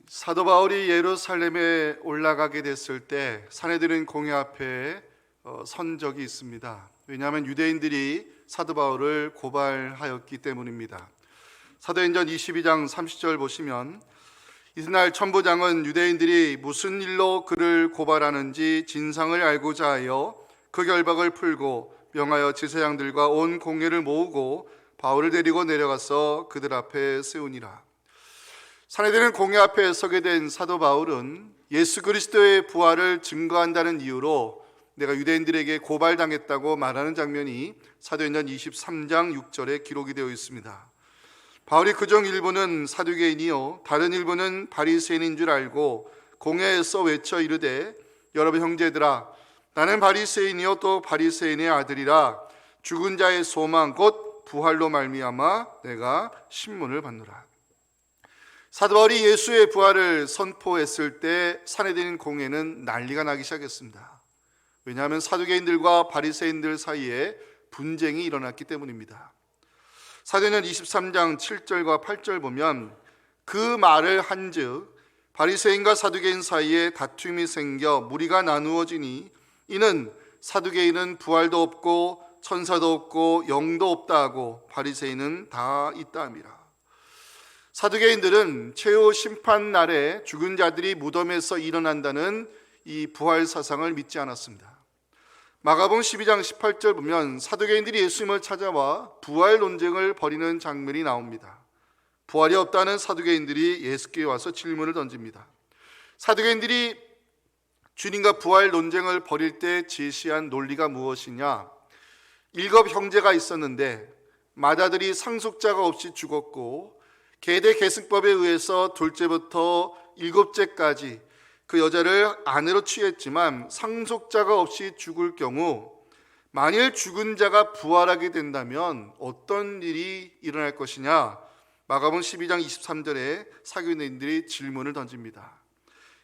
사도 바울이 예루살렘에 올라가게 됐을 때 사내들은 공회 앞에 선 적이 있습니다. 왜냐하면 유대인들이 사도 바울을 고발하였기 때문입니다. 사도행전 22장 30절 보시면, 이튿날 천부장은 유대인들이 무슨 일로 그를 고발하는지 진상을 알고자 하여 그 결박을 풀고 명하여 제사장들과 온 공회를 모으고 바울을 데리고 내려가서 그들 앞에 세우니라. 사내들은 공회 앞에 서게 된 사도 바울은 예수 그리스도의 부활을 증거한다는 이유로 내가 유대인들에게 고발당했다고 말하는 장면이 사도행전 23장 6절에 기록이 되어 있습니다. 바울이 그중 일부는 사두개인이요 다른 일부는 바리새인인 줄 알고 공회에서 외쳐 이르되, 여러분 형제들아, 나는 바리새인이요 또 바리새인의 아들이라. 죽은 자의 소망 곧 부활로 말미암아 내가 신문을 받노라. 사도 바울이 예수의 부활을 선포했을 때 사내들인 공회는 난리가 나기 시작했습니다. 왜냐하면 사두개인들과 바리새인들 사이에 분쟁이 일어났기 때문입니다. 사도행전 23장 7절과 8절 보면, 그 말을 한즉 바리새인과 사두개인 사이에 다툼이 생겨 무리가 나누어지니 이는 사두개인은 부활도 없고 천사도 없고 영도 없다 하고 바리새인은 다 있다 함이라. 사두개인들은 최후 심판 날에 죽은 자들이 무덤에서 일어난다는 이 부활 사상을 믿지 않았습니다. 마가복음 12장 18절 보면 사두개인들이 예수님을 찾아와 부활 논쟁을 벌이는 장면이 나옵니다. 부활이 없다는 사두개인들이 예수께 와서 질문을 던집니다. 사두개인들이 주님과 부활 논쟁을 벌일 때 제시한 논리가 무엇이냐? 7 형제가 있었는데 맏아들이 상속자가 없이 죽었고 계대 계승법에 의해서 둘째부터 7째까지 그 여자를 아내로 취했지만 상속자가 없이 죽을 경우 만일 죽은 자가 부활하게 된다면 어떤 일이 일어날 것이냐? 마가복음 12장 23절에 사교인들이 질문을 던집니다.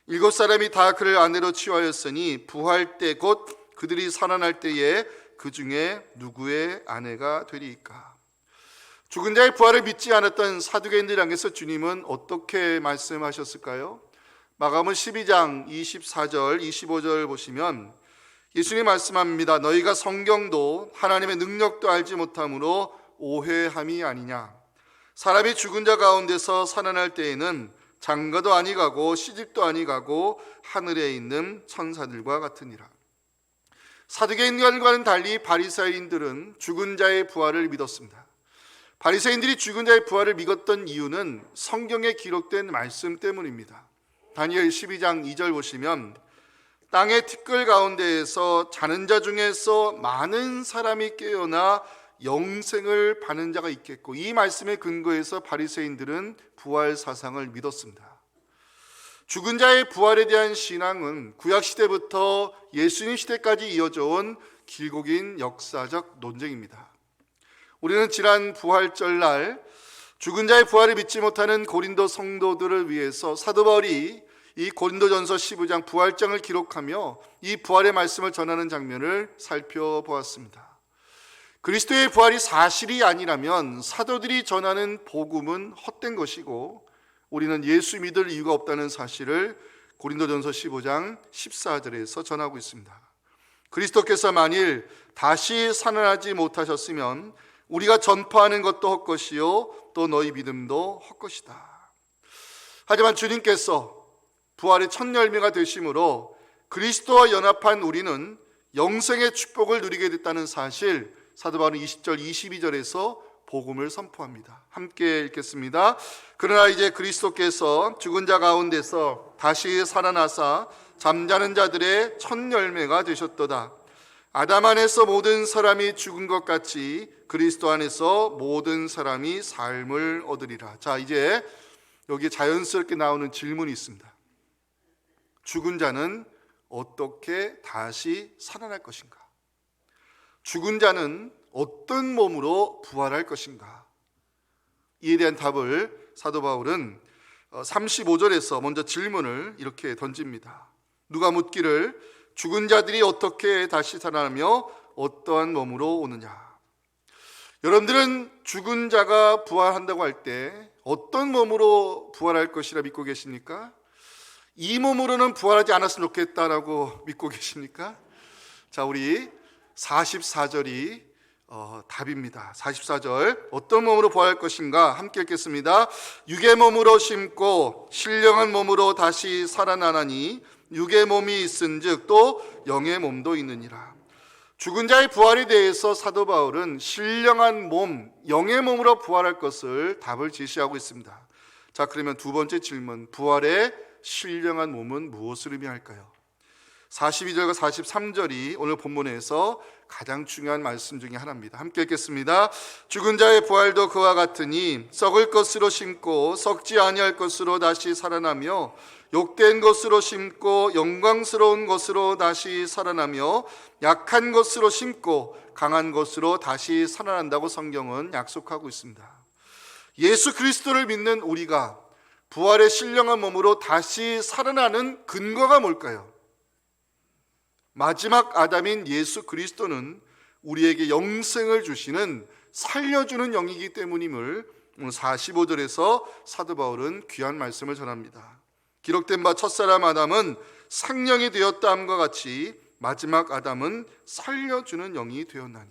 7사람이 다 그를 아내로 취하였으니 부활 때 곧 그들이 살아날 때에 그 중에 누구의 아내가 되리이까? 죽은 자의 부활을 믿지 않았던 사두개인들 향해서 주님은 어떻게 말씀하셨을까요? 마가복음 12장 24절 25절 보시면 예수님이 말씀합니다. 너희가 성경도 하나님의 능력도 알지 못함으로 오해함이 아니냐? 사람이 죽은 자 가운데서 살아날 때에는 장가도 아니 가고 시집도 아니 가고 하늘에 있는 천사들과 같으니라. 사두개인과는 달리 바리새인들은 죽은 자의 부활을 믿었습니다. 바리새인들이 죽은 자의 부활을 믿었던 이유는 성경에 기록된 말씀 때문입니다. 다니엘 12장 2절 보시면, 땅의 티끌 가운데에서 자는 자 중에서 많은 사람이 깨어나 영생을 받는 자가 있겠고, 이 말씀에 근거해서 바리새인들은 부활 사상을 믿었습니다. 죽은 자의 부활에 대한 신앙은 구약시대부터 예수님 시대까지 이어져 온 길고 긴 역사적 논쟁입니다. 우리는 지난 부활절날 죽은 자의 부활을 믿지 못하는 고린도 성도들을 위해서 사도 바울이 이 고린도전서 15장 부활장을 기록하며 이 부활의 말씀을 전하는 장면을 살펴보았습니다. 그리스도의 부활이 사실이 아니라면 사도들이 전하는 복음은 헛된 것이고 우리는 예수 믿을 이유가 없다는 사실을 고린도전서 15장 14절에서 전하고 있습니다. 그리스도께서 만일 다시 살아나지 못하셨으면 우리가 전파하는 것도 헛것이요 또 너희 믿음도 헛것이다. 하지만 주님께서 부활의 첫 열매가 되심으로 그리스도와 연합한 우리는 영생의 축복을 누리게 됐다는 사실, 사도 바울은 20절 22절에서 복음을 선포합니다. 함께 읽겠습니다. 그러나 이제 그리스도께서 죽은 자 가운데서 다시 살아나사 잠자는 자들의 첫 열매가 되셨도다. 아담 안에서 모든 사람이 죽은 것 같이 그리스도 안에서 모든 사람이 삶을 얻으리라. 자, 이제 여기 자연스럽게 나오는 질문이 있습니다. 죽은 자는 어떻게 다시 살아날 것인가? 죽은 자는 어떤 몸으로 부활할 것인가? 이에 대한 답을 사도 바울은 35절에서 먼저 질문을 이렇게 던집니다. 누가 묻기를 죽은 자들이 어떻게 다시 살아나며 어떠한 몸으로 오느냐? 여러분들은 죽은 자가 부활한다고 할 때 어떤 몸으로 부활할 것이라 믿고 계십니까? 이 몸으로는 부활하지 않았으면 좋겠다라고 믿고 계십니까? 자, 우리 44절이 답입니다. 44절 어떤 몸으로 부활할 것인가 함께 읽겠습니다. 육의 몸으로 심고 신령한 몸으로 다시 살아나나니 육의 몸이 있은즉 또 영의 몸도 있느니라. 죽은 자의 부활에 대해서 사도 바울은 신령한 몸, 영의 몸으로 부활할 것을 답을 제시하고 있습니다. 자, 그러면 두 번째 질문, 부활의 신령한 몸은 무엇을 의미할까요? 42절과 43절이 오늘 본문에서 가장 중요한 말씀 중에 하나입니다. 함께 읽겠습니다. 죽은 자의 부활도 그와 같으니 썩을 것으로 심고 썩지 아니할 것으로 다시 살아나며 욕된 것으로 심고 영광스러운 것으로 다시 살아나며 약한 것으로 심고 강한 것으로 다시 살아난다고 성경은 약속하고 있습니다. 예수 그리스도를 믿는 우리가 부활의 신령한 몸으로 다시 살아나는 근거가 뭘까요? 마지막 아담인 예수 그리스도는 우리에게 영생을 주시는 살려주는 영이기 때문임을 오늘 45절에서 사도 바울은 귀한 말씀을 전합니다. 기록된 바 첫사람 아담은 상령이 되었다함과 같이 마지막 아담은 살려주는 영이 되었나니.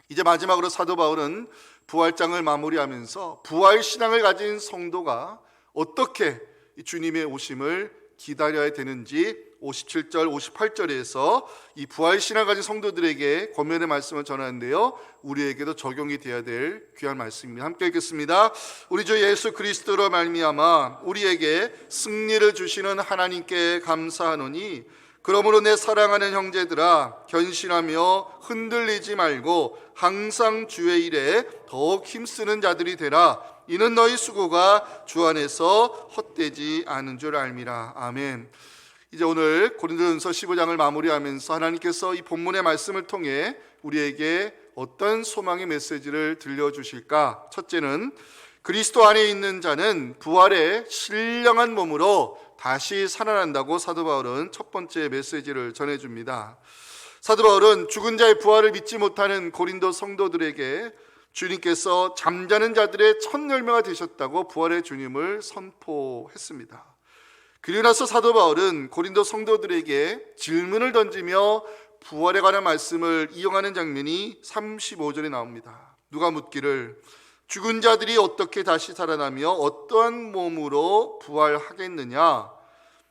이제 마지막으로 사도 바울은 부활장을 마무리하면서 부활신앙을 가진 성도가 어떻게 주님의 오심을 기다려야 되는지 57절, 58절에서 이 부활신앙을 가진 성도들에게 권면의 말씀을 전하는데요, 우리에게도 적용이 되어야 될 귀한 말씀입니다. 함께 읽겠습니다. 우리 주 예수 그리스도로 말미암아 우리에게 승리를 주시는 하나님께 감사하노니 그러므로 내 사랑하는 형제들아 견신하며 흔들리지 말고 항상 주의 일에 더욱 힘쓰는 자들이 되라. 이는 너희 수고가 주 안에서 헛되지 않은 줄 알미라. 아멘. 이제 오늘 고린도전서 15장을 마무리하면서 하나님께서 이 본문의 말씀을 통해 우리에게 어떤 소망의 메시지를 들려주실까? 첫째는 그리스도 안에 있는 자는 부활의 신령한 몸으로 다시 살아난다고 사도 바울은 첫 번째 메시지를 전해줍니다. 사도 바울은 죽은 자의 부활을 믿지 못하는 고린도 성도들에게 주님께서 잠자는 자들의 첫 열매가 되셨다고 부활의 주님을 선포했습니다. 그리고 나서 사도 바울은 고린도 성도들에게 질문을 던지며 부활에 관한 말씀을 이용하는 장면이 35절에 나옵니다. 누가 묻기를 죽은 자들이 어떻게 다시 살아나며 어떠한 몸으로 부활하겠느냐?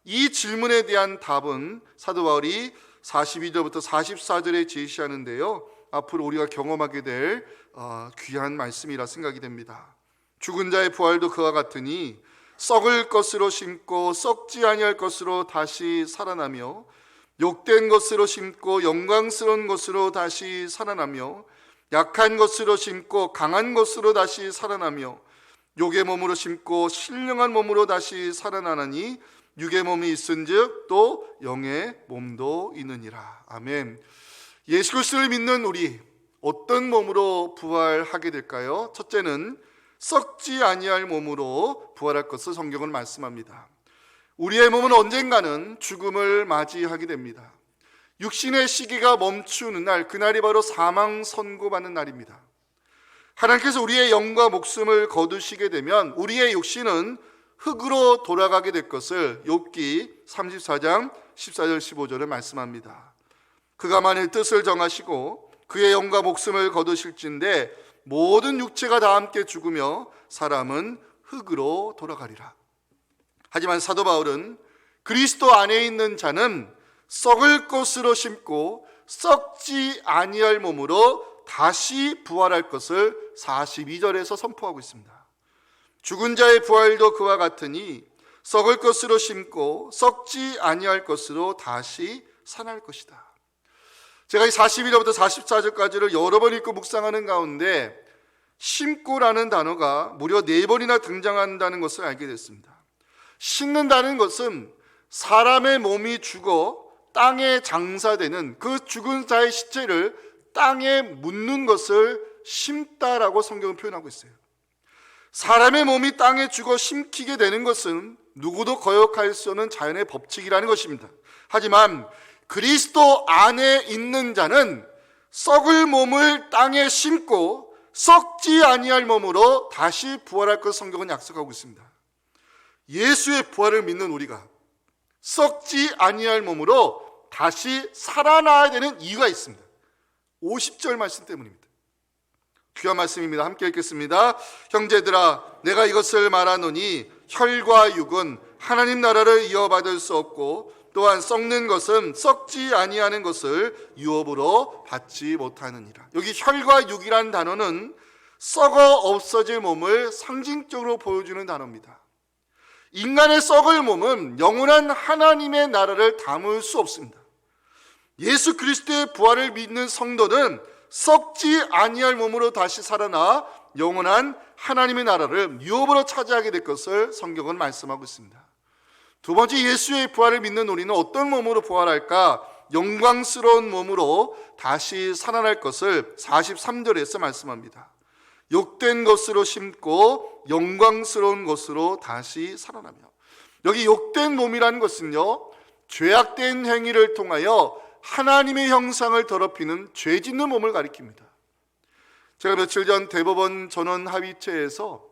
이 질문에 대한 답은 사도 바울이 42절부터 44절에 제시하는데요, 앞으로 우리가 경험하게 될 귀한 말씀이라 생각이 됩니다. 죽은 자의 부활도 그와 같으니 썩을 것으로 심고 썩지 아니할 것으로 다시 살아나며 욕된 것으로 심고 영광스러운 것으로 다시 살아나며 약한 것으로 심고 강한 것으로 다시 살아나며 욕의 몸으로 심고 신령한 몸으로 다시 살아나나니 육의 몸이 있은즉 또 영의 몸도 있느니라. 아멘. 예수 그리스도를 믿는 우리 어떤 몸으로 부활하게 될까요? 첫째는 썩지 아니할 몸으로 부활할 것을 성경은 말씀합니다. 우리의 몸은 언젠가는 죽음을 맞이하게 됩니다. 육신의 시기가 멈추는 날, 그날이 바로 사망 선고받는 날입니다. 하나님께서 우리의 영과 목숨을 거두시게 되면 우리의 육신은 흙으로 돌아가게 될 것을 욥기 34장 14절 15절에 말씀합니다. 그가 만일 뜻을 정하시고 그의 영과 목숨을 거두실진데 모든 육체가 다 함께 죽으며 사람은 흙으로 돌아가리라. 하지만 사도 바울은 그리스도 안에 있는 자는 썩을 것으로 심고 썩지 아니할 몸으로 다시 부활할 것을 42절에서 선포하고 있습니다. 죽은 자의 부활도 그와 같으니 썩을 것으로 심고 썩지 아니할 것으로 다시 살아날 것이다. 제가 이 42절부터 44절까지를 여러 번 읽고 묵상하는 가운데 심고라는 단어가 무려 4번이나 등장한다는 것을 알게 됐습니다. 심는다는 것은 사람의 몸이 죽어 땅에 장사되는 그 죽은 자의 시체를 땅에 묻는 것을 심다라고 성경은 표현하고 있어요. 사람의 몸이 땅에 죽어 심기게 되는 것은 누구도 거역할 수 없는 자연의 법칙이라는 것입니다. 하지만 그리스도 안에 있는 자는 썩을 몸을 땅에 심고 썩지 아니할 몸으로 다시 부활할 것을 성경은 약속하고 있습니다. 예수의 부활을 믿는 우리가 썩지 아니할 몸으로 다시 살아나야 되는 이유가 있습니다. 50절 말씀 때문입니다. 귀한 말씀입니다. 함께 읽겠습니다. 형제들아, 내가 이것을 말하노니 혈과 육은 하나님 나라를 이어받을 수 없고 또한 썩는 것은 썩지 아니하는 것을 유업으로 받지 못하느니라. 여기 혈과 육이라는 단어는 썩어 없어질 몸을 상징적으로 보여주는 단어입니다. 인간의 썩을 몸은 영원한 하나님의 나라를 담을 수 없습니다. 예수 그리스도의 부활을 믿는 성도는 썩지 아니할 몸으로 다시 살아나 영원한 하나님의 나라를 유업으로 차지하게 될 것을 성경은 말씀하고 있습니다. 두 번째, 예수의 부활을 믿는 우리는 어떤 몸으로 부활할까? 영광스러운 몸으로 다시 살아날 것을 43절에서 말씀합니다. 욕된 것으로 심고 영광스러운 것으로 다시 살아나며. 여기 욕된 몸이라는 것은요, 죄악된 행위를 통하여 하나님의 형상을 더럽히는 죄 짓는 몸을 가리킵니다. 제가 며칠 전 대법원 전원합의체에서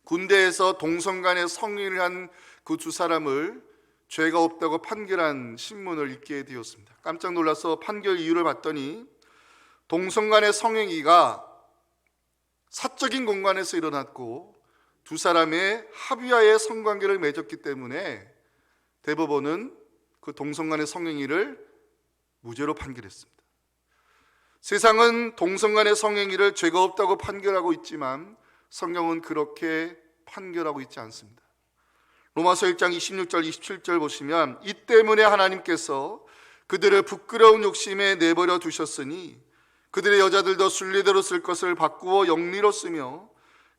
군대에서 동성간에 성행위를 한 그 두 사람을 죄가 없다고 판결한 신문을 읽게 되었습니다. 깜짝 놀라서 판결 이유를 봤더니 동성간의 성행위가 사적인 공간에서 일어났고 두 사람의 합의하에 성관계를 맺었기 때문에 대법원은 그 동성간의 성행위를 무죄로 판결했습니다. 세상은 동성간의 성행위를 죄가 없다고 판결하고 있지만 성경은 그렇게 판결하고 있지 않습니다. 로마서 1장 26절 27절 보시면 이 때문에 하나님께서 그들을 부끄러운 욕심에 내버려 두셨으니 그들의 여자들도 순리대로 쓸 것을 바꾸어 영리로 쓰며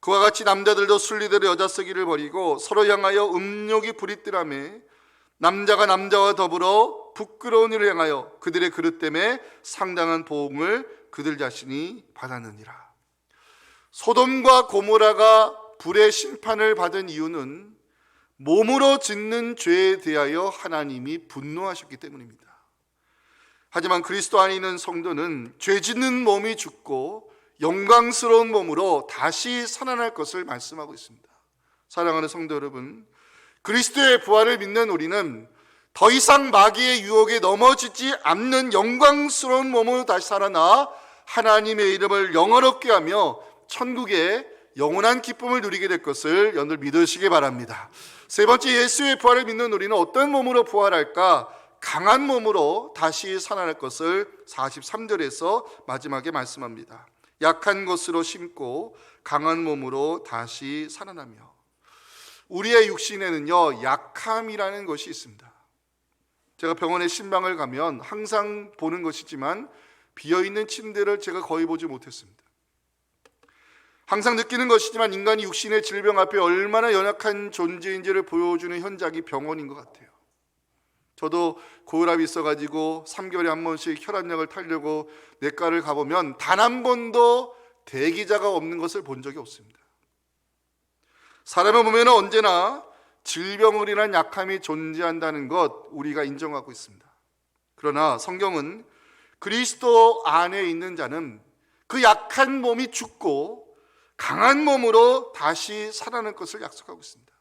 그와 같이 남자들도 순리대로 여자 쓰기를 버리고 서로 향하여 음욕이 부리뜨라매 남자가 남자와 더불어 부끄러운 일을 향하여 그들의 그릇 때문에 상당한 보응을 그들 자신이 받았느니라. 소돔과 고모라가 불의 심판을 받은 이유는 몸으로 짓는 죄에 대하여 하나님이 분노하셨기 때문입니다. 하지만 그리스도 안에 있는 성도는 죄 짓는 몸이 죽고 영광스러운 몸으로 다시 살아날 것을 말씀하고 있습니다. 사랑하는 성도 여러분, 그리스도의 부활을 믿는 우리는 더 이상 마귀의 유혹에 넘어지지 않는 영광스러운 몸으로 다시 살아나 하나님의 이름을 영화롭게 하며 천국의 영원한 기쁨을 누리게 될 것을 여러분들 믿으시기 바랍니다. 세 번째, 예수의 부활을 믿는 우리는 어떤 몸으로 부활할까? 강한 몸으로 다시 살아날 것을 43절에서 마지막에 말씀합니다. 약한 것으로 심고 강한 몸으로 다시 살아나며. 우리의 육신에는요, 약함이라는 것이 있습니다. 제가 병원에 신방을 가면 항상 보는 것이지만 비어있는 침대를 제가 거의 보지 못했습니다. 항상 느끼는 것이지만 인간이 육신의 질병 앞에 얼마나 연약한 존재인지를 보여주는 현장이 병원인 것 같아요. 저도 고혈압이 있어가지고 3개월에 한 번씩 혈압약을 타려고 내과를 가보면 단 한 번도 대기자가 없는 것을 본 적이 없습니다. 사람을 보면 언제나 질병을 인한 약함이 존재한다는 것 우리가 인정하고 있습니다. 그러나 성경은 그리스도 안에 있는 자는 그 약한 몸이 죽고 강한 몸으로 다시 살아날 것을 약속하고 있습니다.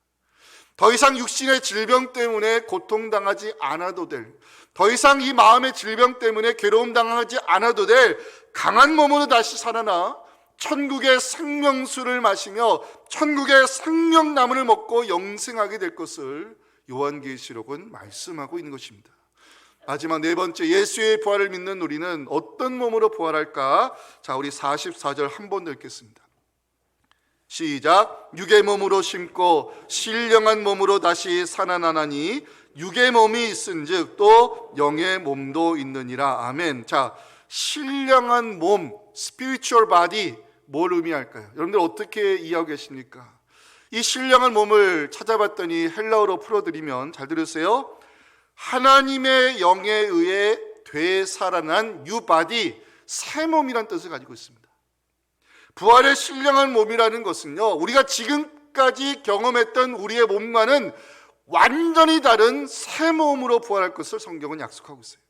더 이상 육신의 질병 때문에 고통당하지 않아도 될, 더 이상 이 마음의 질병 때문에 괴로움당하지 않아도 될 강한 몸으로 다시 살아나 천국의 생명수를 마시며 천국의 생명나무를 먹고 영생하게 될 것을 요한계시록은 말씀하고 있는 것입니다. 마지막 네 번째, 예수의 부활을 믿는 우리는 어떤 몸으로 부활할까? 자, 우리 44절 한 번 더 읽겠습니다. 시작. 육의 몸으로 심고 신령한 몸으로 다시 살아나나니 육의 몸이 있은즉 또 영의 몸도 있느니라. 아멘. 자, 신령한 몸, spiritual body, 뭘 의미할까요? 여러분들 어떻게 이해하고 계십니까? 이 신령한 몸을 찾아봤더니 헬라어로 풀어드리면, 잘 들으세요, 하나님의 영에 의해 되살아난 new body, 새 몸이란 뜻을 가지고 있습니다. 부활의 신령한 몸이라는 것은요, 우리가 지금까지 경험했던 우리의 몸과는 완전히 다른 새 몸으로 부활할 것을 성경은 약속하고 있어요.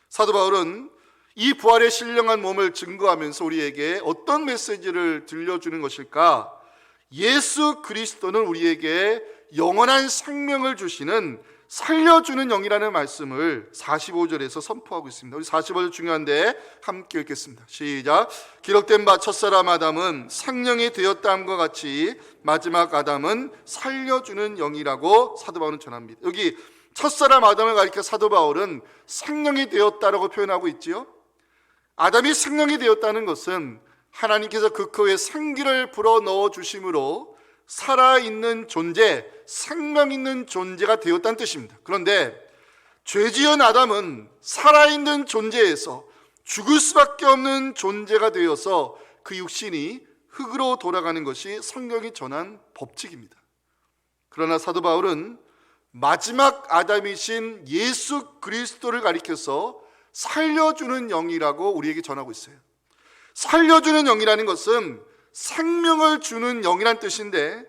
사도 바울은 이 부활의 신령한 몸을 증거하면서 우리에게 어떤 메시지를 들려주는 것일까? 예수 그리스도는 우리에게 영원한 생명을 주시는 살려주는 영이라는 말씀을 45절에서 선포하고 있습니다. 우리 45절 중요한데 함께 읽겠습니다. 시작. 기록된 바 첫사람 아담은 생명이 되었다함과 같이 마지막 아담은 살려주는 영이라고 사도 바울은 전합니다. 여기 첫사람 아담을 가리켜 사도 바울은 생명이 되었다라고 표현하고 있지요. 아담이 생명이 되었다는 것은 하나님께서 그 코에 생기를 불어넣어 주심으로 살아있는 존재, 생명 있는 존재가 되었다는 뜻입니다. 그런데 죄지은 아담은 살아있는 존재에서 죽을 수밖에 없는 존재가 되어서 그 육신이 흙으로 돌아가는 것이 성경이 전한 법칙입니다. 그러나 사도 바울은 마지막 아담이신 예수 그리스도를 가리켜서 살려주는 영이라고 우리에게 전하고 있어요. 살려주는 영이라는 것은 생명을 주는 영이란 뜻인데,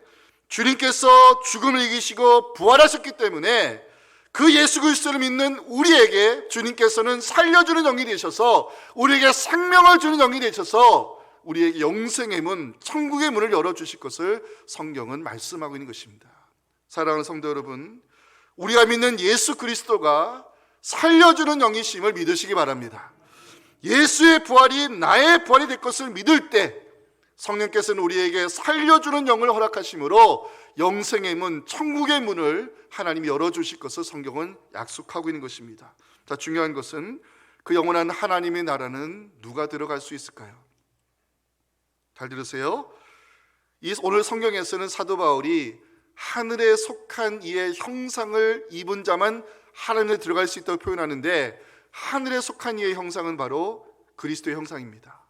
주님께서 죽음을 이기시고 부활하셨기 때문에 그 예수 그리스도를 믿는 우리에게 주님께서는 살려주는 영이 되셔서 우리에게 생명을 주는 영이 되셔서 우리에게 영생의 문, 천국의 문을 열어주실 것을 성경은 말씀하고 있는 것입니다. 사랑하는 성도 여러분, 우리가 믿는 예수 그리스도가 살려주는 영이심을 믿으시기 바랍니다. 예수의 부활이 나의 부활이 될 것을 믿을 때 성령께서는 우리에게 살려주는 영을 허락하심으로 영생의 문, 천국의 문을 하나님이 열어주실 것을 성경은 약속하고 있는 것입니다. 자, 중요한 것은 그 영원한 하나님의 나라는 누가 들어갈 수 있을까요? 잘 들으세요. 오늘 성경에서는 사도 바울이 하늘에 속한 이의 형상을 입은 자만 하나님에 들어갈 수 있다고 표현하는데, 하늘에 속한 이의 형상은 바로 그리스도의 형상입니다.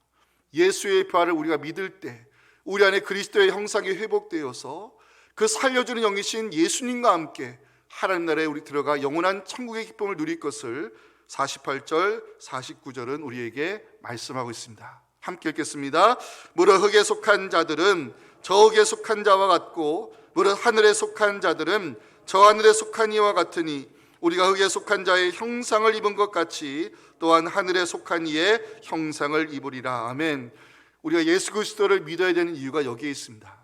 예수의 부활을 우리가 믿을 때 우리 안에 그리스도의 형상이 회복되어서 그 살려주는 영이신 예수님과 함께 하나님 나라에 우리 들어가 영원한 천국의 기쁨을 누릴 것을 48절, 49절은 우리에게 말씀하고 있습니다. 함께 읽겠습니다. 무릇 흙에 속한 자들은 저 흙에 속한 자와 같고 무릇 하늘에 속한 자들은 저 하늘에 속한 이와 같으니 우리가 흙에 속한 자의 형상을 입은 것 같이 또한 하늘에 속한 이의 형상을 입으리라. 아멘. 우리가 예수 그리스도를 믿어야 되는 이유가 여기에 있습니다.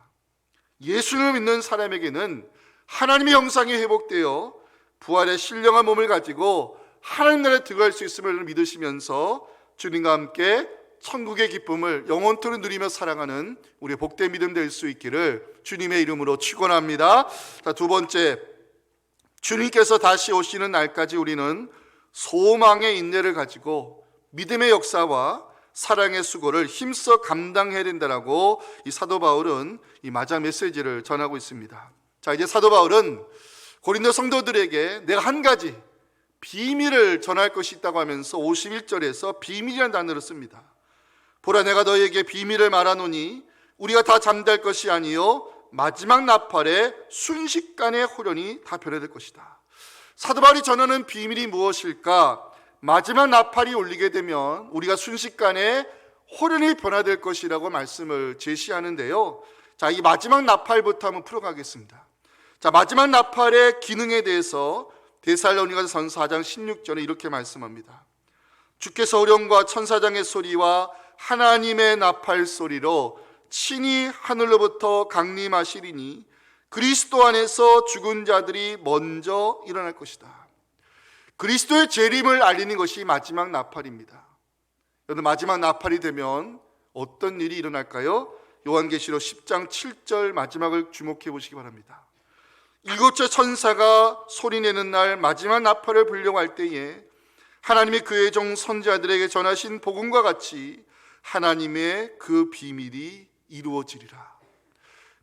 예수를 믿는 사람에게는 하나님의 형상이 회복되어 부활의 신령한 몸을 가지고 하나님 나라에 들어갈 수 있음을 믿으시면서 주님과 함께 천국의 기쁨을 영원토록 누리며 살아가는 우리의 복된 믿음 될 수 있기를 주님의 이름으로 축원합니다. 자, 두 번째, 주님께서 다시 오시는 날까지 우리는 소망의 인내를 가지고 믿음의 역사와 사랑의 수고를 힘써 감당해야 된다라고 이 사도 바울은 이 마지막 메시지를 전하고 있습니다. 자, 이제 사도 바울은 고린도 성도들에게 내가 한 가지 비밀을 전할 것이 있다고 하면서 51절에서 비밀이라는 단어를 씁니다. 보라, 내가 너희에게 비밀을 말하노니 우리가 다 잠잘 것이 아니요 마지막 나팔에 순식간에 호련히 다 변화될 것이다. 사도 바울이 전하는 비밀이 무엇일까? 마지막 나팔이 울리게 되면 우리가 순식간에 호련히 변화될 것이라고 말씀을 제시하는데요. 자, 이 마지막 나팔부터 한번 풀어가겠습니다. 자, 마지막 나팔의 기능에 대해서 데살로니가서 4장 16절에 이렇게 말씀합니다. 주께서 어령과 천사장의 소리와 하나님의 나팔 소리로 친히 하늘로부터 강림하시리니 그리스도 안에서 죽은 자들이 먼저 일어날 것이다. 그리스도의 재림을 알리는 것이 마지막 나팔입니다. 여러분, 마지막 나팔이 되면 어떤 일이 일어날까요? 요한계시록 10장 7절 마지막을 주목해 보시기 바랍니다. 일곱째 천사가 소리내는 날 마지막 나팔을 불려고 할 때에 하나님이 그의 종 선지자들에게 전하신 복음과 같이 하나님의 그 비밀이 이루어지리라.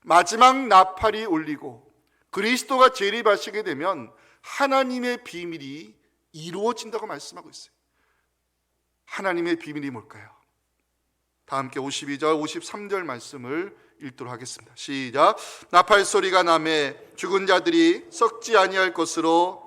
마지막 나팔이 울리고 그리스도가 재림하시게 되면 하나님의 비밀이 이루어진다고 말씀하고 있어요. 하나님의 비밀이 뭘까요? 다 함께 52절, 53절 말씀을 읽도록 하겠습니다. 시작. 나팔 소리가 나매 죽은 자들이 썩지 아니할 것으로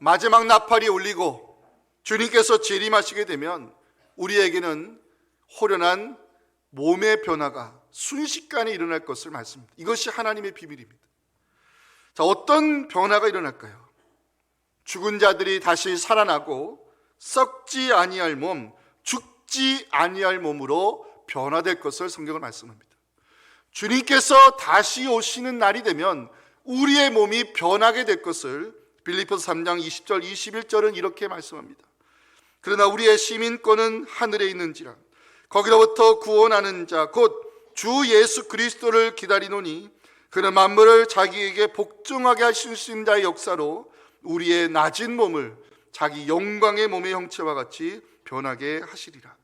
마지막 나팔이 울리고 주님께서 재림하시게 되면 우리에게는 호련한 몸의 변화가 순식간에 일어날 것을 말씀합니다. 이것이 하나님의 비밀입니다. 자, 어떤 변화가 일어날까요? 죽은 자들이 다시 살아나고 썩지 아니할 몸, 죽지 아니할 몸으로 변화될 것을 성경은 말씀합니다. 주님께서 다시 오시는 날이 되면 우리의 몸이 변하게 될 것을 빌립보서 3장 20절 21절은 이렇게 말씀합니다. 그러나 우리의 시민권은 하늘에 있는지라 거기로부터 구원하는 자 곧 주 예수 그리스도를 기다리노니 그는 만물을 자기에게 복종하게 하신 자의 역사로 우리의 낮은 몸을 자기 영광의 몸의 형체와 같이 변하게 하시리라.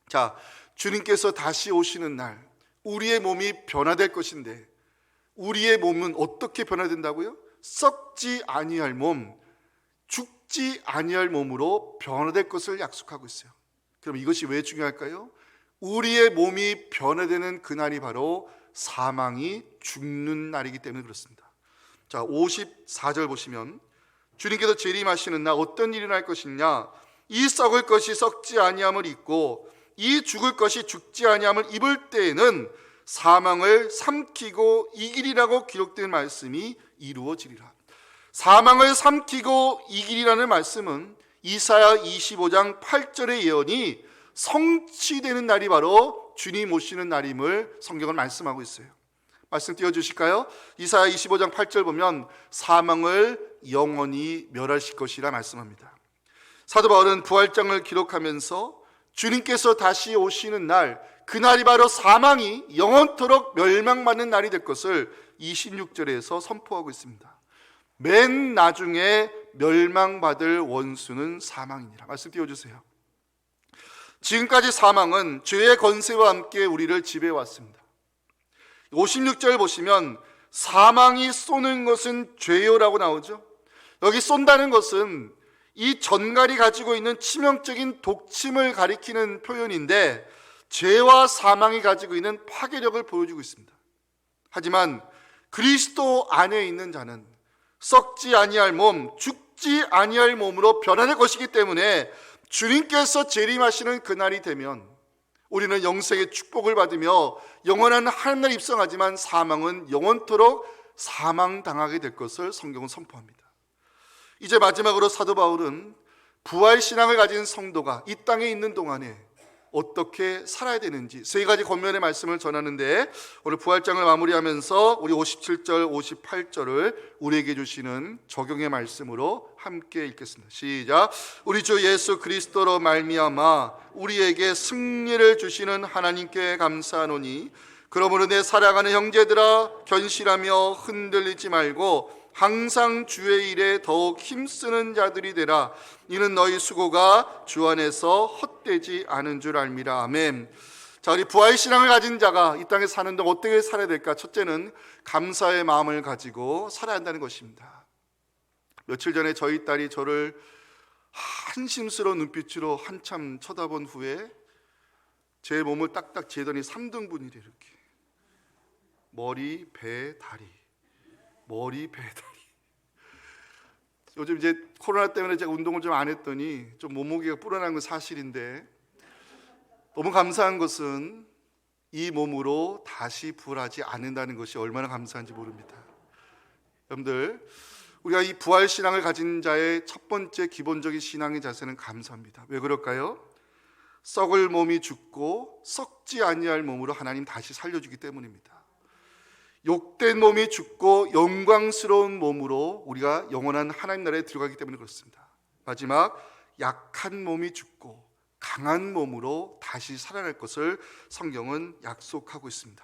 자, 주님께서 다시 오시는 날 우리의 몸이 변화될 것인데 우리의 몸은 어떻게 변화된다고요? 썩지 아니할 몸, 죽지 아니할 몸으로 변화될 것을 약속하고 있어요. 그럼 이것이 왜 중요할까요? 우리의 몸이 변화되는 그날이 바로 사망이 죽는 날이기 때문에 그렇습니다. 자, 54절 보시면 주님께서 재림하시는 날 어떤 일이 날 것이냐? 이 썩을 것이 썩지 아니함을 입고 이 죽을 것이 죽지 아니함을 입을 때에는 사망을 삼키고 이기리라고 기록된 말씀이 이루어지리라. 사망을 삼키고 이기리라는 말씀은 이사야 25장 8절의 예언이 성취되는 날이 바로 주님 오시는 날임을 성경은 말씀하고 있어요. 말씀 띄워주실까요? 이사야 25장 8절 보면 사망을 영원히 멸하실 것이라 말씀합니다. 사도 바울은 부활장을 기록하면서 주님께서 다시 오시는 날, 그날이 바로 사망이 영원토록 멸망받는 날이 될 것을 26절에서 선포하고 있습니다. 맨 나중에 멸망받을 원수는 사망이니라. 말씀 띄워주세요. 지금까지 사망은 죄의 권세와 함께 우리를 지배해왔습니다. 56절 보시면 사망이 쏘는 것은 죄요라고 나오죠. 여기 쏜다는 것은 이 전갈이 가지고 있는 치명적인 독침을 가리키는 표현인데 죄와 사망이 가지고 있는 파괴력을 보여주고 있습니다. 하지만 그리스도 안에 있는 자는 썩지 아니할 몸, 죽지 아니할 몸으로 변화될 것이기 때문에 주님께서 재림하시는 그날이 되면 우리는 영생의 축복을 받으며 영원한 하늘나라에 입성하지만 사망은 영원토록 사망당하게 될 것을 성경은 선포합니다. 이제 마지막으로 사도 바울은 부활신앙을 가진 성도가 이 땅에 있는 동안에 어떻게 살아야 되는지 세 가지 권면의 말씀을 전하는데 오늘 부활장을 마무리하면서 우리 57절, 58절을 우리에게 주시는 적용의 말씀으로 함께 읽겠습니다. 시작. 우리 주 예수 그리스도로 말미암아 우리에게 승리를 주시는 하나님께 감사하노니 그러므로 내 사랑하는 형제들아 견실하며 흔들리지 말고 항상 주의 일에 더욱 힘쓰는 자들이 되라. 이는 너희 수고가 주 안에서 헛되지 않은 줄 알미라. 아멘. 자, 우리 부활신앙을 가진 자가 이 땅에 사는 동안 어떻게 살아야 될까? 첫째는 감사의 마음을 가지고 살아야 한다는 것입니다. 며칠 전에 저희 딸이 저를 한심스러운 눈빛으로 한참 쳐다본 후에 제 몸을 딱딱 재더니 3등분이래. 이렇게 머리, 배, 다리, 머리, 배, 다리. 요즘 이제 코로나 때문에 제가 운동을 좀 안 했더니 좀 몸무게가 불어난 건 사실인데 너무 감사한 것은 이 몸으로 다시 부활하지 않는다는 것이 얼마나 감사한지 모릅니다. 여러분들, 우리가 이 부활신앙을 가진 자의 첫 번째 기본적인 신앙의 자세는 감사합니다. 왜 그럴까요? 썩을 몸이 죽고 썩지 아니할 몸으로 하나님 다시 살려주기 때문입니다. 욕된 몸이 죽고 영광스러운 몸으로 우리가 영원한 하나님 나라에 들어가기 때문에 그렇습니다. 마지막, 약한 몸이 죽고 강한 몸으로 다시 살아날 것을 성경은 약속하고 있습니다.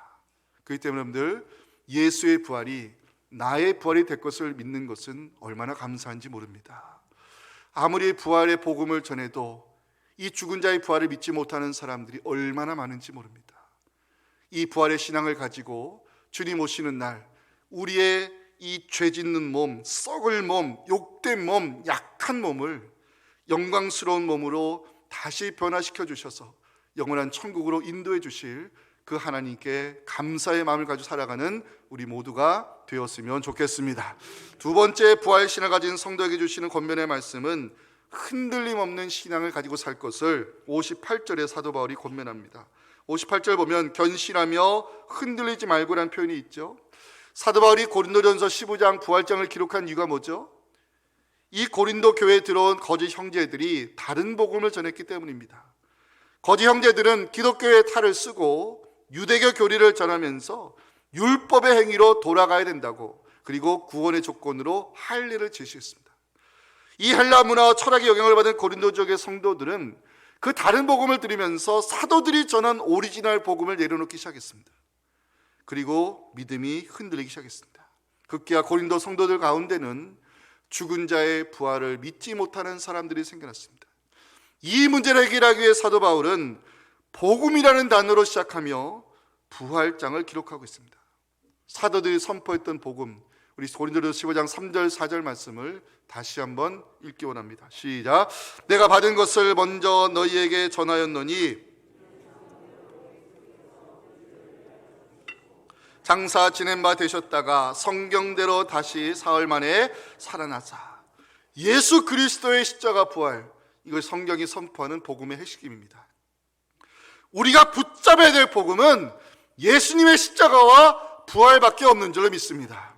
그렇기 때문에 여러분들, 예수의 부활이 나의 부활이 될 것을 믿는 것은 얼마나 감사한지 모릅니다. 아무리 부활의 복음을 전해도 이 죽은 자의 부활을 믿지 못하는 사람들이 얼마나 많은지 모릅니다. 이 부활의 신앙을 가지고 주님 오시는 날 우리의 이 죄짓는 몸, 썩을 몸, 욕된 몸, 약한 몸을 영광스러운 몸으로 다시 변화시켜 주셔서 영원한 천국으로 인도해 주실 그 하나님께 감사의 마음을 가지고 살아가는 우리 모두가 되었으면 좋겠습니다. 두 번째, 부활신앙을 가진 성도에게 주시는 권면의 말씀은 흔들림 없는 신앙을 가지고 살 것을 58절에 사도 바울이 권면합니다. 58절 보면 견실하며 흔들리지 말고라는 표현이 있죠. 사도 바울이 고린도전서 15장 부활장을 기록한 이유가 뭐죠? 이 고린도 교회에 들어온 거짓 형제들이 다른 복음을 전했기 때문입니다. 거짓 형제들은 기독교의 탈을 쓰고 유대교 교리를 전하면서 율법의 행위로 돌아가야 된다고, 그리고 구원의 조건으로 할례를 제시했습니다. 이 헬라 문화와 철학의 영향을 받은 고린도 지역의 성도들은 그 다른 복음을 들으면서 사도들이 전한 오리지널 복음을 내려놓기 시작했습니다. 그리고 믿음이 흔들리기 시작했습니다. 급기야 고린도 성도들 가운데는 죽은 자의 부활을 믿지 못하는 사람들이 생겨났습니다. 이 문제를 해결하기 위해 사도 바울은 복음이라는 단어로 시작하며 부활장을 기록하고 있습니다. 사도들이 선포했던 복음, 우리 고린도전서 15장 3절 4절 말씀을 다시 한번 읽기 원합니다. 시작. 내가 받은 것을 먼저 너희에게 전하였노니 장사 지낸 바 되셨다가 성경대로 다시 사흘 만에 살아나사. 예수 그리스도의 십자가 부활, 이걸 성경이 선포하는 복음의 핵심입니다. 우리가 붙잡아야 될 복음은 예수님의 십자가와 부활밖에 없는 줄로 믿습니다.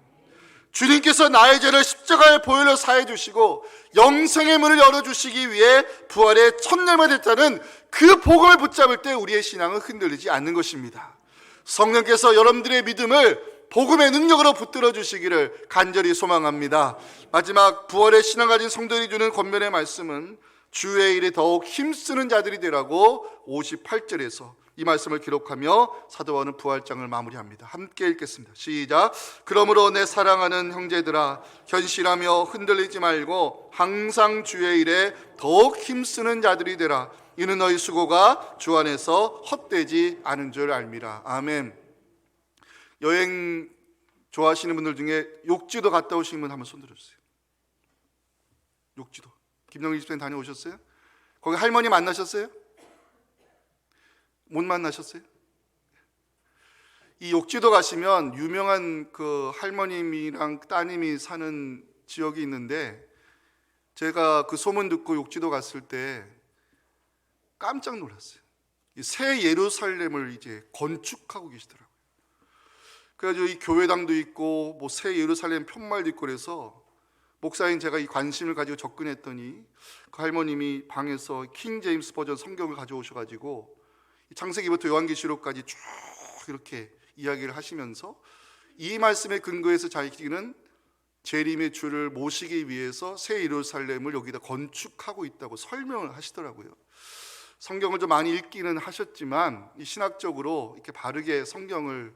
주님께서 나의 죄를 십자가의 보혈로 사해 주시고 영생의 문을 열어주시기 위해 부활의 첫 열매가 됐다는 그 복음을 붙잡을 때 우리의 신앙은 흔들리지 않는 것입니다. 성령께서 여러분들의 믿음을 복음의 능력으로 붙들어 주시기를 간절히 소망합니다. 마지막 부활의 신앙 가진 성도들이 주는 권면의 말씀은 주의 일에 더욱 힘쓰는 자들이 되라고 58절에서 이 말씀을 기록하며 사도 바울은 부활장을 마무리합니다. 함께 읽겠습니다. 시작. 그러므로 내 사랑하는 형제들아, 견실하며 흔들리지 말고 항상 주의 일에 더욱 힘쓰는 자들이 되라. 이는 너희 수고가 주 안에서 헛되지 않은 줄 알미라. 아멘. 여행 좋아하시는 분들 중에 욕지도 갔다 오신 분 한번 손 들어주세요. 욕지도. 김영희 집사님 다녀오셨어요? 거기 할머니 만나셨어요? 못 만나셨어요? 이 욕지도 가시면 유명한 그 할머님이랑 따님이 사는 지역이 있는데, 제가 그 소문 듣고 욕지도 갔을 때 깜짝 놀랐어요. 새 예루살렘을 이제 건축하고 계시더라고요. 그래가지고 이 교회당도 있고 뭐 새 예루살렘 편말도 있고 그래서 목사인 제가 이 관심을 가지고 접근했더니 그 할머님이 방에서 킹 제임스 버전 성경을 가져오셔가지고 창세기부터 요한계시록까지 쭉 이렇게 이야기를 하시면서 이 말씀의 근거에서 자기는 재림의 주를 모시기 위해서 새 예루살렘을 여기다 건축하고 있다고 설명을 하시더라고요. 성경을 좀 많이 읽기는 하셨지만 이 신학적으로 이렇게 바르게 성경을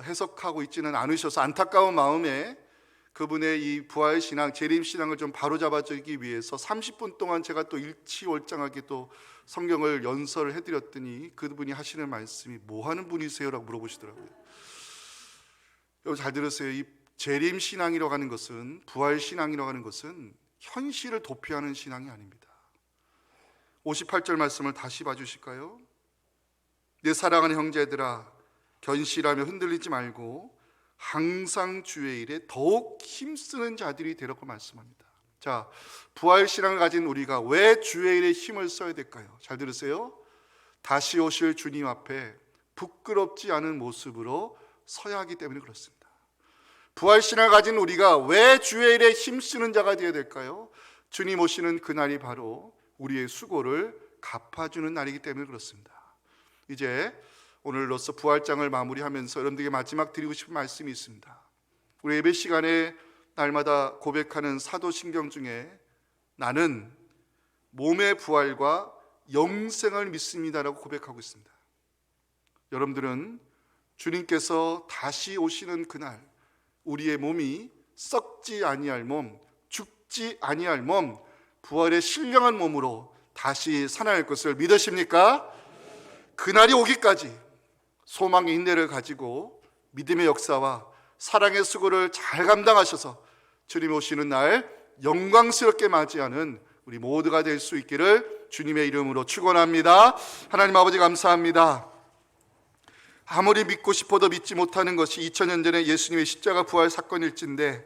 해석하고 있지는 않으셔서 안타까운 마음에 그분의 이 부활 신앙, 재림 신앙을 좀 바로잡아주기 위해서 30분 동안 제가 또 일치월장하게 또 성경을 연설을 해드렸더니 그분이 하시는 말씀이 뭐 하는 분이세요? 라고 물어보시더라고요. 여러분 잘 들으세요. 이 재림 신앙이라고 하는 것은, 부활 신앙이라고 하는 것은 현실을 도피하는 신앙이 아닙니다. 58절 말씀을 다시 봐주실까요? 내 사랑하는 형제들아, 견실하며 흔들리지 말고 항상 주의 일에 더욱 힘쓰는 자들이 되라고 말씀합니다. 자, 부활 신앙을 가진 우리가 왜 주의 일에 힘을 써야 될까요? 잘 들으세요. 다시 오실 주님 앞에 부끄럽지 않은 모습으로 서야 하기 때문에 그렇습니다. 부활 신앙을 가진 우리가 왜 주의 일에 힘쓰는 자가 되어야 될까요? 주님 오시는 그날이 바로 우리의 수고를 갚아주는 날이기 때문에 그렇습니다. 이제 오늘로써 부활장을 마무리하면서 여러분들에게 마지막 드리고 싶은 말씀이 있습니다. 우리 예배 시간에 날마다 고백하는 사도신경 중에 나는 몸의 부활과 영생을 믿습니다라고 고백하고 있습니다. 여러분들은 주님께서 다시 오시는 그날 우리의 몸이 썩지 아니할 몸, 죽지 아니할 몸, 부활의 신령한 몸으로 다시 살아날 것을 믿으십니까? 그날이 오기까지 소망의 인내를 가지고 믿음의 역사와 사랑의 수고를 잘 감당하셔서 주님 오시는 날 영광스럽게 맞이하는 우리 모두가 될 수 있기를 주님의 이름으로 축원합니다. 하나님 아버지 감사합니다. 아무리 믿고 싶어도 믿지 못하는 것이 2000년 전에 예수님의 십자가 부활 사건일진데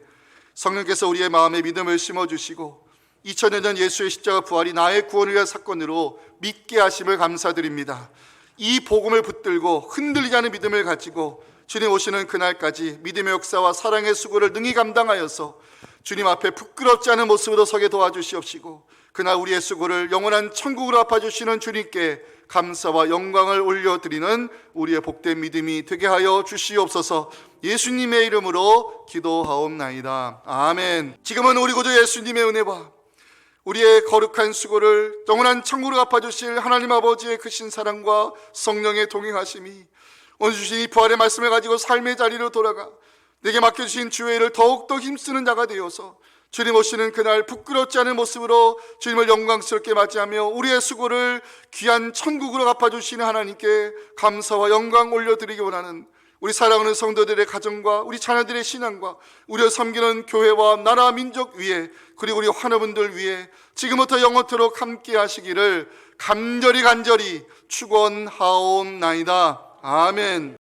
성령께서 우리의 마음에 믿음을 심어주시고 2000년 전 예수의 십자가 부활이 나의 구원을 위한 사건으로 믿게 하심을 감사드립니다. 이 복음을 붙들고 흔들리지 않은 믿음을 가지고 주님 오시는 그날까지 믿음의 역사와 사랑의 수고를 능히 감당하여서 주님 앞에 부끄럽지 않은 모습으로 서게 도와주시옵시고, 그날 우리의 수고를 영원한 천국으로 갚아주시는 주님께 감사와 영광을 올려드리는 우리의 복된 믿음이 되게 하여 주시옵소서. 예수님의 이름으로 기도하옵나이다. 아멘. 지금은 우리 구주 예수님의 은혜와 우리의 거룩한 수고를 영원한 천국으로 갚아주실 하나님 아버지의 크신 사랑과 성령의 동행하심이 오늘 주신 이 부활의 말씀을 가지고 삶의 자리로 돌아가 내게 맡겨주신 주의 일을 더욱더 힘쓰는 자가 되어서 주님 오시는 그날 부끄럽지 않은 모습으로 주님을 영광스럽게 맞이하며 우리의 수고를 귀한 천국으로 갚아주시는 하나님께 감사와 영광 올려드리기 원하는 우리 사랑하는 성도들의 가정과 우리 자녀들의 신앙과 우리를 섬기는 교회와 나라 민족 위에, 그리고 우리 환우분들 위에 지금부터 영원토록 함께 하시기를 간절히 축원하옵나이다. 아멘.